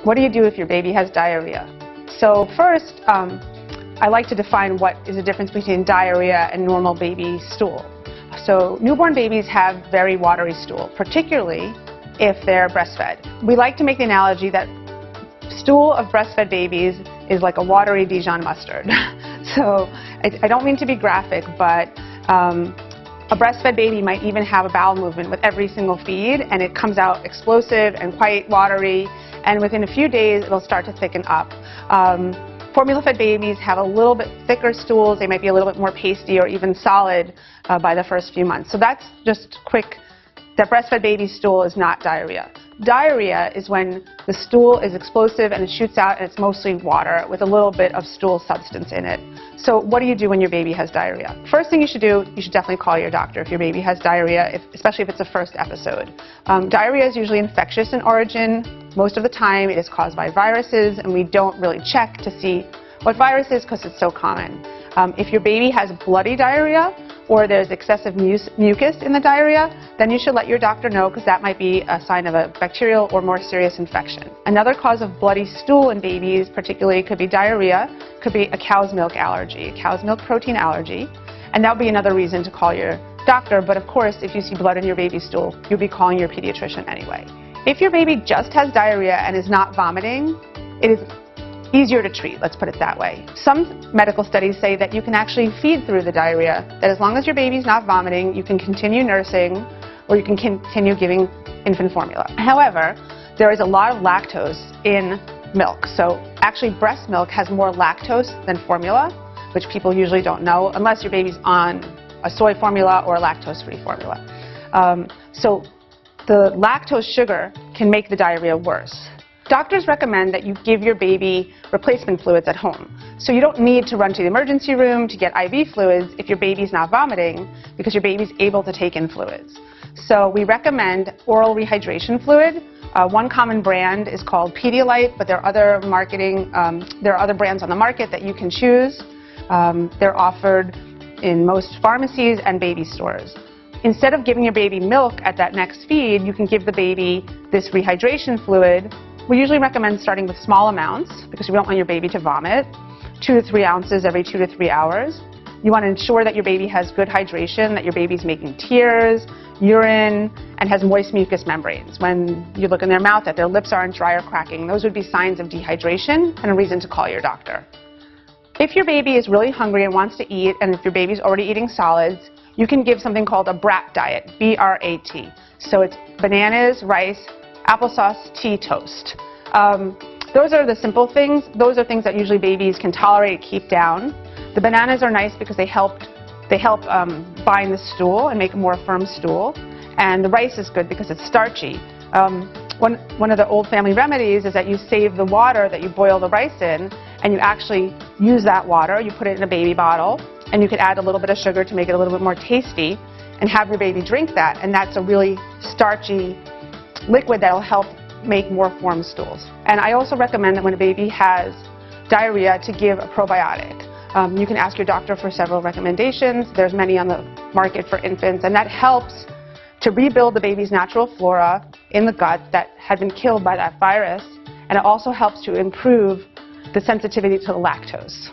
What do you do if your baby has diarrhea? So first, I like to define what is the difference between diarrhea and normal baby stool. So newborn babies have very watery stool, particularly if they're breastfed. We like to make the analogy that stool of breastfed babies is like a watery Dijon mustard. So I don't mean to be graphic, but a breastfed baby might even have a bowel movement with every single feed, and it comes out explosive and quite watery, and within a few days it'll start to thicken up. Formula-fed babies have a little bit thicker stools. They might be a little bit more pasty or even solid by the first few months. So that's just quick. That breastfed baby stool is not diarrhea. Diarrhea is when the stool is explosive and it shoots out and it's mostly water with a little bit of stool substance in it. So what do you do when your baby has diarrhea? First thing you should do, you should definitely call your doctor if your baby has diarrhea, especially if it's a first episode. Diarrhea is usually infectious in origin. Most of the time it is caused by viruses, and we don't really check to see what virus is because it's so common. If your baby has bloody diarrhea, or there's excessive mucus in the diarrhea, then you should let your doctor know, because that might be a sign of a bacterial or more serious infection. Another cause of bloody stool in babies particularly could be diarrhea, could be a cow's milk allergy, a cow's milk protein allergy, and that would be another reason to call your doctor. But of course, if you see blood in your baby's stool, you'll be calling your pediatrician anyway. If your baby just has diarrhea and is not vomiting, it is easier to treat, let's put it that way. Some medical studies say that you can actually feed through the diarrhea, that as long as your baby's not vomiting, you can continue nursing or you can continue giving infant formula. However, there is a lot of lactose in milk. So actually breast milk has more lactose than formula, which people usually don't know unless your baby's on a soy formula or a lactose-free formula. So the lactose sugar can make the diarrhea worse. Doctors recommend that you give your baby replacement fluids at home. So you don't need to run to the emergency room to get IV fluids if your baby's not vomiting, because your baby's able to take in fluids. So we recommend oral rehydration fluid. One common brand is called Pedialyte, but there are other brands on the market that you can choose. They're offered in most pharmacies and baby stores. Instead of giving your baby milk at that next feed, you can give the baby this rehydration fluid. We usually recommend starting with small amounts because you don't want your baby to vomit, 2 to 3 ounces every 2 to 3 hours. You want to ensure that your baby has good hydration, that your baby's making tears, urine, and has moist mucous membranes. When you look in their mouth, that their lips aren't dry or cracking, those would be signs of dehydration and a reason to call your doctor. If your baby is really hungry and wants to eat, and if your baby's already eating solids, you can give something called a brat diet, B-R-A-T. So it's bananas, rice, applesauce, tea, toast. Those are the simple things. Those are things that usually babies can tolerate, keep down. The bananas are nice because they help bind the stool and make a more firm stool. And the rice is good because it's starchy. One of the old family remedies is that you save the water that you boil the rice in, and you actually use that water. You put it in a baby bottle, and you could add a little bit of sugar to make it a little bit more tasty, and have your baby drink that. And that's a really starchy liquid that will help make more formed stools. And I also recommend that when a baby has diarrhea to give a probiotic. You can ask your doctor for several recommendations. There's many on the market for infants, and that helps to rebuild the baby's natural flora in the gut that had been killed by that virus, and it also helps to improve the sensitivity to the lactose.